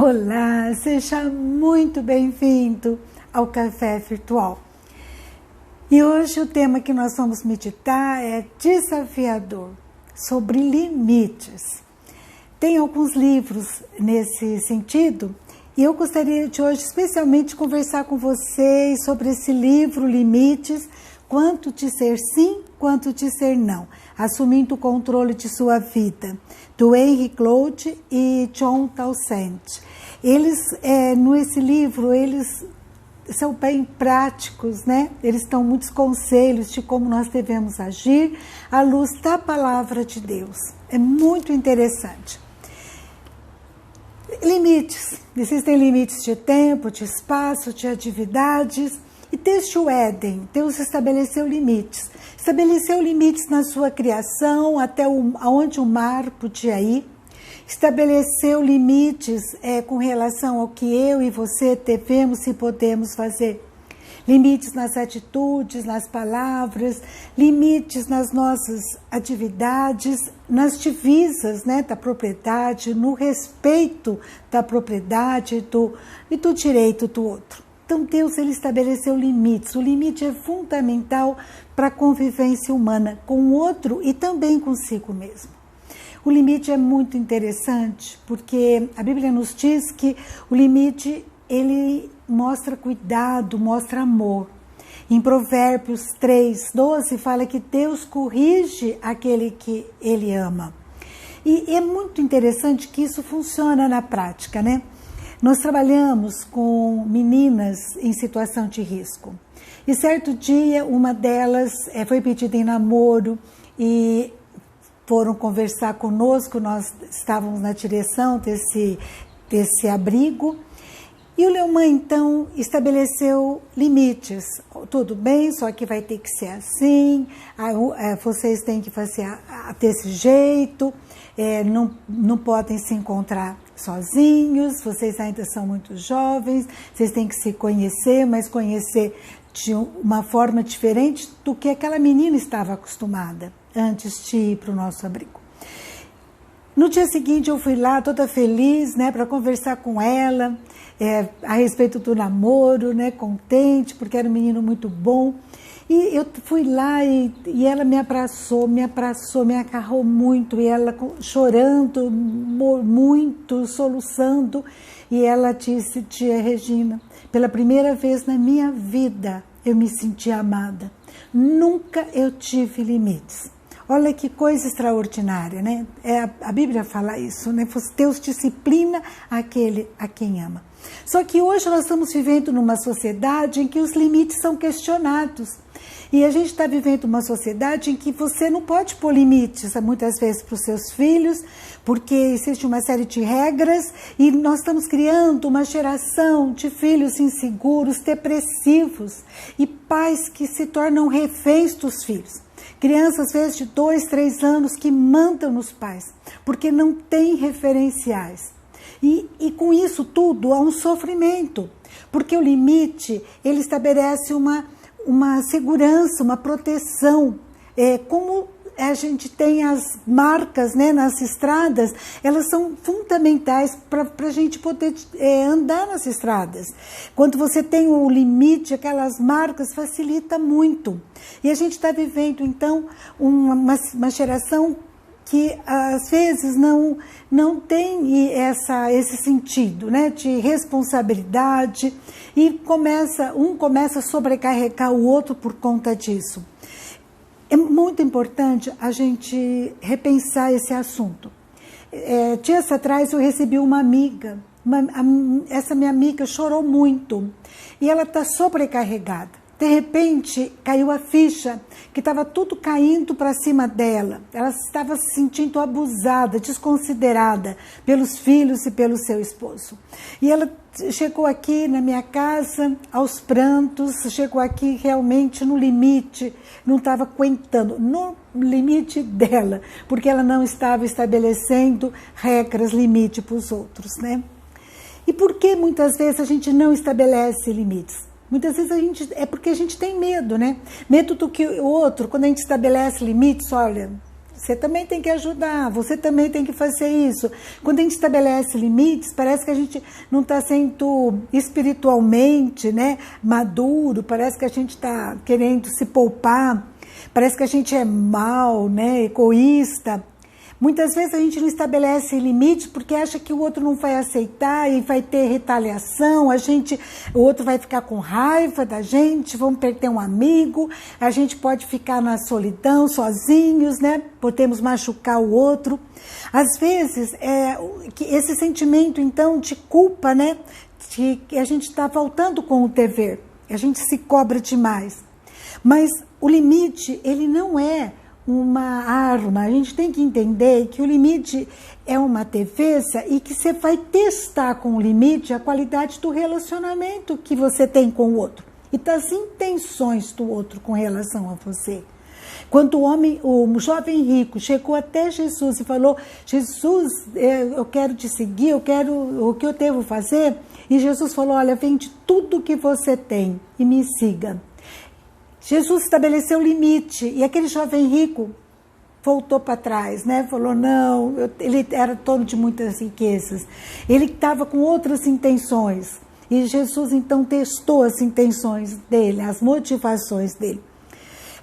Olá, seja muito bem-vindo ao Café Virtual. E hoje o tema que nós vamos meditar é desafiador, sobre limites. Tem alguns livros nesse sentido e eu gostaria de hoje especialmente conversar com vocês sobre esse livro, Limites, Quanto dizer sim, quanto dizer não, assumindo o controle de sua vida, do Henry Cloud e John Townsend. Eles, nesse livro, eles são bem práticos, né? Eles dão muitos conselhos de como nós devemos agir à luz da palavra de Deus. É muito interessante. Limites. Existem limites de tempo, de espaço, de atividades. E desde o Éden, Deus estabeleceu limites. Estabeleceu limites na sua criação, até aonde o mar podia ir. Estabeleceu limites com relação ao que eu e você devemos e podemos fazer. Limites nas atitudes, nas palavras, limites nas nossas atividades, nas divisas, né, da propriedade, no respeito da propriedade e do direito do outro. Então Deus ele estabeleceu limites. O limite é fundamental para a convivência humana com o outro e também consigo mesmo. O limite é muito interessante porque a Bíblia nos diz que o limite ele mostra cuidado, mostra amor. Em Provérbios 3:12 fala que Deus corrige aquele que ele ama. E é muito interessante que isso funciona na prática, né? Nós trabalhamos com meninas em situação de risco. E certo dia, uma delas foi pedida em namoro e foram conversar conosco. Nós estávamos na direção desse abrigo. E o Leomã, então, estabeleceu limites. Tudo bem, só que vai ter que ser assim, vocês têm que fazer desse jeito, não podem se encontrar sozinhos, vocês ainda são muito jovens, vocês têm que se conhecer, mas conhecer de uma forma diferente do que aquela menina estava acostumada antes de ir para o nosso abrigo. No dia seguinte eu fui lá toda feliz, né, para conversar com ela a respeito do namoro, né, contente, porque era um menino muito bom. E eu fui lá e ela me abraçou, me agarrou muito, e ela chorando muito, soluçando, e ela disse: tia Regina, pela primeira vez na minha vida eu me senti amada, nunca eu tive limites. Olha que coisa extraordinária, né? A Bíblia fala isso, né? Deus disciplina aquele a quem ama. Só que hoje nós estamos vivendo numa sociedade em que os limites são questionados. E a gente está vivendo uma sociedade em que você não pode pôr limites, muitas vezes, para os seus filhos, porque existe uma série de regras e nós estamos criando uma geração de filhos inseguros, depressivos e pais que se tornam reféns dos filhos. Crianças, às vezes, de 2, 3 anos que mandam nos pais, porque não tem referenciais. E com isso tudo há um sofrimento, porque o limite, ele estabelece uma segurança, uma proteção. Como a gente tem as marcas, né, nas estradas, elas são fundamentais para a gente poder andar nas estradas. Quando você tem o limite, aquelas marcas facilita muito. E a gente está vivendo, então, uma geração que às vezes não tem esse sentido, né, de responsabilidade, e um começa a sobrecarregar o outro por conta disso. É muito importante a gente repensar esse assunto. Dias atrás eu recebi uma amiga, essa minha amiga chorou muito e ela está sobrecarregada. De repente, caiu a ficha, que estava tudo caindo para cima dela. Ela estava se sentindo abusada, desconsiderada pelos filhos e pelo seu esposo. E ela chegou aqui na minha casa, aos prantos, chegou aqui realmente no limite, não estava aguentando, no limite dela, porque ela não estava estabelecendo regras, limite para os outros, né? E por que muitas vezes a gente não estabelece limites? Muitas vezes é porque a gente tem medo, né? Medo do que o outro, quando a gente estabelece limites, olha, você também tem que ajudar, você também tem que fazer isso. Quando a gente estabelece limites, parece que a gente não está sendo espiritualmente, né, maduro, parece que a gente está querendo se poupar, parece que a gente é mau, né, egoísta. Muitas vezes a gente não estabelece limites porque acha que o outro não vai aceitar e vai ter retaliação, o outro vai ficar com raiva da gente, vamos perder um amigo, a gente pode ficar na solidão, sozinhos, né? Podemos machucar o outro. Às vezes, esse sentimento, então, de culpa, né? Que a gente está voltando com o dever, a gente se cobra demais. Mas o limite, ele não é uma arma, a gente tem que entender que o limite é uma defesa e que você vai testar com o limite a qualidade do relacionamento que você tem com o outro e das intenções do outro com relação a você. Quando o jovem rico chegou até Jesus e falou: Jesus, eu quero te seguir, o que eu devo fazer? E Jesus falou: olha, vende tudo que você tem e me siga. Jesus estabeleceu limite e aquele jovem rico voltou para trás, né? Falou, não, ele era dono de muitas riquezas, ele estava com outras intenções. E Jesus então testou as intenções dele, as motivações dele.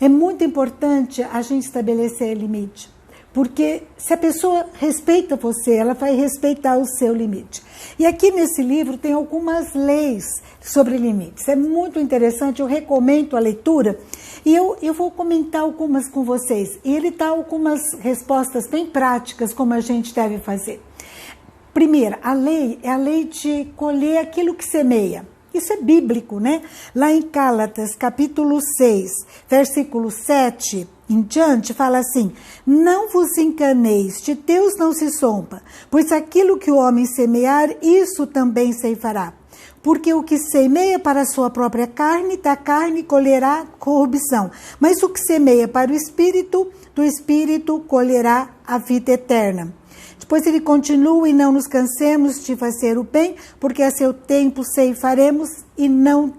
É muito importante a gente estabelecer limite, porque se a pessoa respeita você, ela vai respeitar o seu limite. E aqui nesse livro tem algumas leis sobre limites. É muito interessante, eu recomendo a leitura e eu vou comentar algumas com vocês. E ele dá algumas respostas bem práticas como a gente deve fazer. Primeira, a lei é a lei de colher aquilo que semeia. Isso é bíblico, né? Lá em Gálatas, capítulo 6, versículo 7 em diante, fala assim: não vos enganeis, de Deus não se zomba, pois aquilo que o homem semear, isso também ceifará. Porque o que semeia para a sua própria carne, da carne colherá corrupção. Mas o que semeia para o Espírito, do Espírito colherá a vida eterna. Depois ele continua: e não nos cansemos de fazer o bem, porque a seu tempo ceifaremos e não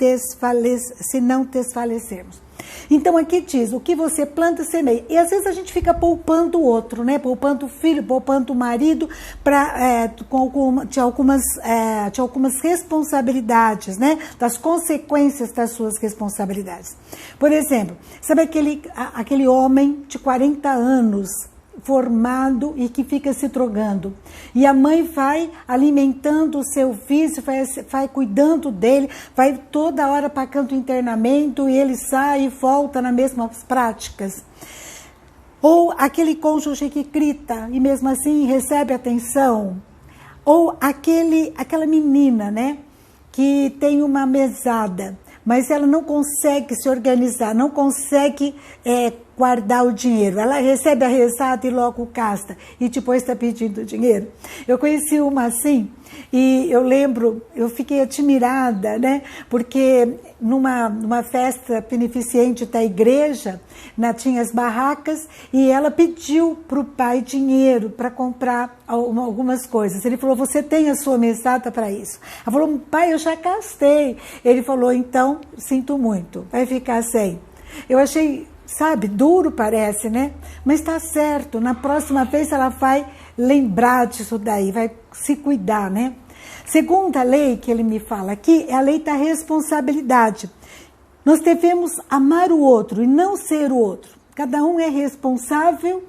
se não desfalecermos. Então aqui diz, o que você planta, semeia. E às vezes a gente fica poupando o outro, né? Poupando o filho, poupando o marido de algumas responsabilidades, né? Das consequências das suas responsabilidades. Por exemplo, sabe aquele homem de 40 anos formado e que fica se drogando. E a mãe vai alimentando o seu vício, vai cuidando dele, vai toda hora pagando internamento e ele sai e volta nas mesmas práticas. Ou aquele cônjuge que grita e mesmo assim recebe atenção. Ou aquela menina, né, que tem uma mesada, mas ela não consegue se organizar, não consegue guardar o dinheiro. Ela recebe a mesada e logo gasta, e depois está pedindo dinheiro. Eu conheci uma assim, e eu lembro, eu fiquei admirada, né? Porque numa festa beneficente da igreja, tinha as barracas, e ela pediu para o pai dinheiro para comprar algumas coisas. Ele falou, você tem a sua mesada para isso? Ela falou, pai, eu já gastei. Ele falou, então, sinto muito, vai ficar sem. Eu achei, sabe, duro parece, né? Mas está certo, na próxima vez ela vai lembrar disso daí, vai se cuidar, né? Segunda lei que ele me fala aqui é a lei da responsabilidade. Nós devemos amar o outro e não ser o outro. Cada um é responsável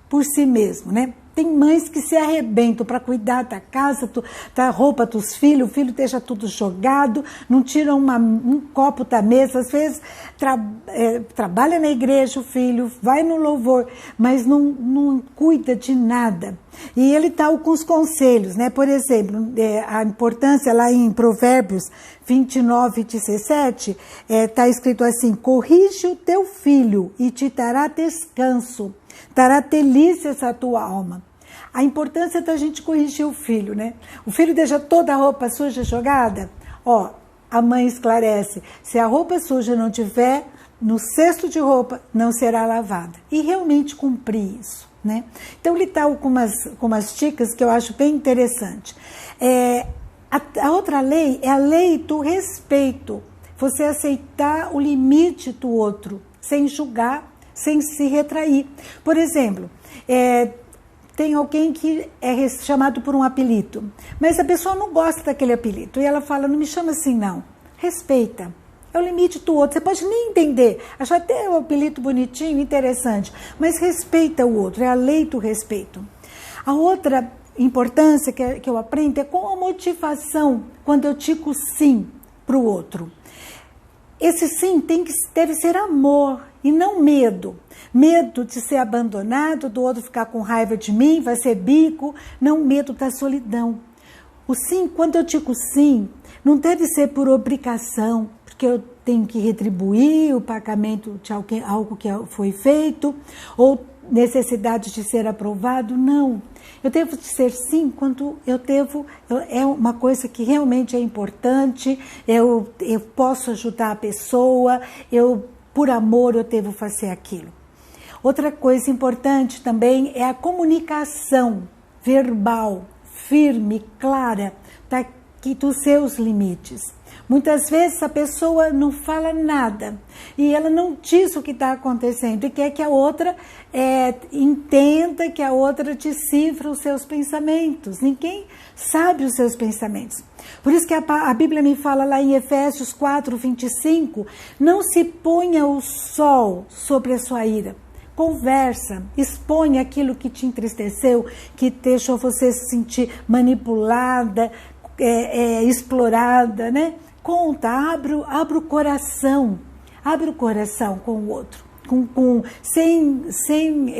por si mesmo, né? Tem mães que se arrebentam para cuidar da casa, da roupa dos filhos, o filho deixa tudo jogado, não tira um copo da mesa, às vezes trabalha na igreja o filho, vai no louvor, mas não cuida de nada. E ele dá alguns conselhos, né? Por exemplo, a importância lá em Provérbios 29:17, está escrito assim, corrige o teu filho e te dará descanso, dará delícias à tua alma. A importância da gente corrigir o filho, né? O filho deixa toda a roupa suja jogada. A mãe esclarece, se a roupa suja não tiver no cesto de roupa, não será lavada. E realmente cumprir isso, né? Então ele dá algumas dicas que eu acho bem interessante. A outra lei é a lei do respeito. Você aceitar o limite do outro, sem julgar, sem se retrair. Por exemplo, Tem alguém que é chamado por um apelido, mas a pessoa não gosta daquele apelido, e ela fala, não me chama assim não, respeita. É o limite do outro, você pode nem entender, achar até o apelido bonitinho, interessante, mas respeita o outro, é a lei do respeito. A outra importância que eu aprendo é com a motivação, quando eu digo sim para o outro. Esse sim deve ser amor e não medo. Medo de ser abandonado, do outro ficar com raiva de mim, vai ser bico, não medo da solidão. O sim, quando eu digo sim, não deve ser por obrigação, porque eu tenho que retribuir o pagamento de algo que foi feito, ou necessidade de ser aprovado, não. Eu devo dizer sim quando é uma coisa que realmente é importante, eu posso ajudar a pessoa, por amor eu devo fazer aquilo. Outra coisa importante também é a comunicação verbal, firme, clara, dos seus limites. Muitas vezes a pessoa não fala nada e ela não diz o que está acontecendo e quer que a outra entenda, que a outra decifre os seus pensamentos. Ninguém sabe os seus pensamentos. Por isso que a Bíblia me fala lá em Efésios 4:25, não se ponha o sol sobre a sua ira. Conversa, expõe aquilo que te entristeceu, que deixou você se sentir manipulada, explorada, né? Conta, abre o coração com o outro, sem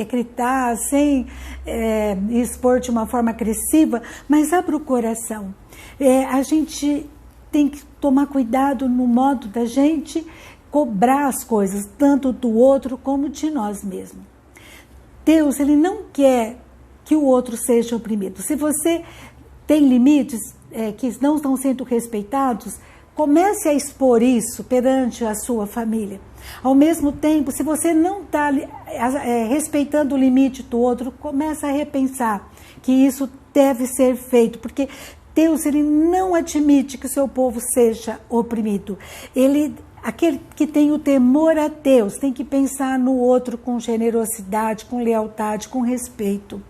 gritar, sem expor de uma forma agressiva, mas abre o coração. A gente tem que tomar cuidado no modo da gente cobrar as coisas, tanto do outro como de nós mesmos. Deus, Ele não quer que o outro seja oprimido. Se você tem limites que não estão sendo respeitados, comece a expor isso perante a sua família. Ao mesmo tempo, se você não está respeitando o limite do outro, comece a repensar que isso deve ser feito, porque Deus, Ele não admite que o seu povo seja oprimido. Aquele que tem o temor a Deus tem que pensar no outro com generosidade, com lealdade, com respeito.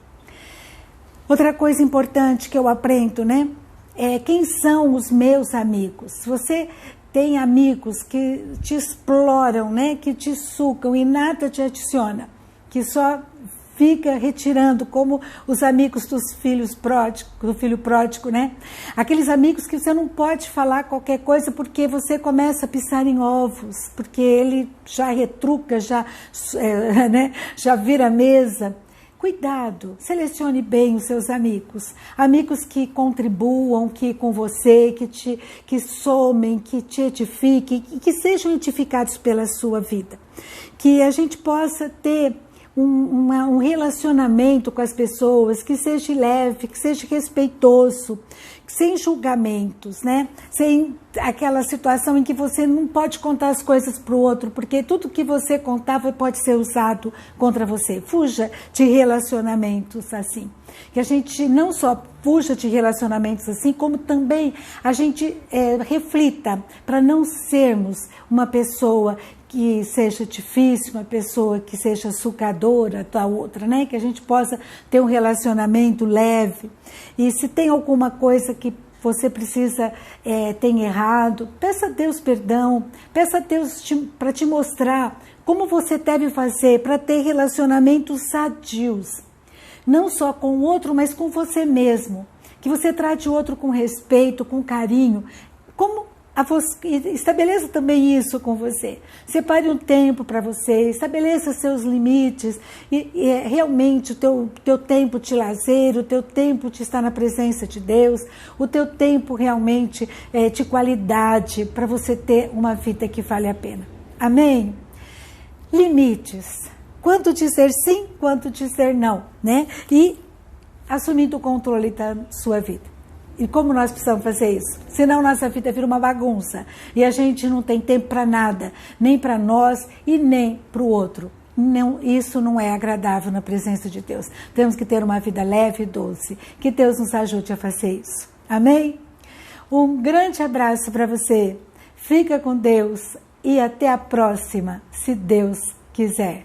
Outra coisa importante que eu aprendo, né? Quem são os meus amigos? Você tem amigos que te exploram, né? Que te sugam e nada te adiciona, que só fica retirando, como os amigos do filho pródigo, né? Aqueles amigos que você não pode falar qualquer coisa porque você começa a pisar em ovos, porque ele já retruca, já vira mesa. Cuidado, selecione bem os seus amigos. Amigos que contribuam com você, que somem, que te edifiquem, que sejam edificados pela sua vida. Que a gente possa ter um relacionamento com as pessoas que seja leve, que seja respeitoso, sem julgamentos, né? Sem aquela situação em que você não pode contar as coisas para o outro, porque tudo que você contava pode ser usado contra você. Fuja de relacionamentos assim. Que a gente não só fuja de relacionamentos assim, como também a gente reflita para não sermos uma pessoa que seja difícil, uma pessoa que seja sucadora da outra, né? Que a gente possa ter um relacionamento leve. E se tem alguma coisa que você precisa ter errado, peça a Deus perdão, peça a Deus para te mostrar como você deve fazer para ter relacionamentos sadios. Não só com o outro, mas com você mesmo. Que você trate o outro com respeito, com carinho. Estabeleça também isso com você. Separe um tempo para você, estabeleça seus limites e realmente o teu tempo de lazer, o teu tempo de estar na presença de Deus, o teu tempo realmente de qualidade para você ter uma vida que vale a pena. Amém? Limites. Quando dizer sim, quando dizer não, né? E assumindo o controle da sua vida. E como nós precisamos fazer isso? Senão nossa vida vira uma bagunça. E a gente não tem tempo para nada, nem para nós e nem para o outro. Não, isso não é agradável na presença de Deus. Temos que ter uma vida leve e doce. Que Deus nos ajude a fazer isso. Amém? Um grande abraço para você. Fica com Deus e até a próxima, se Deus quiser.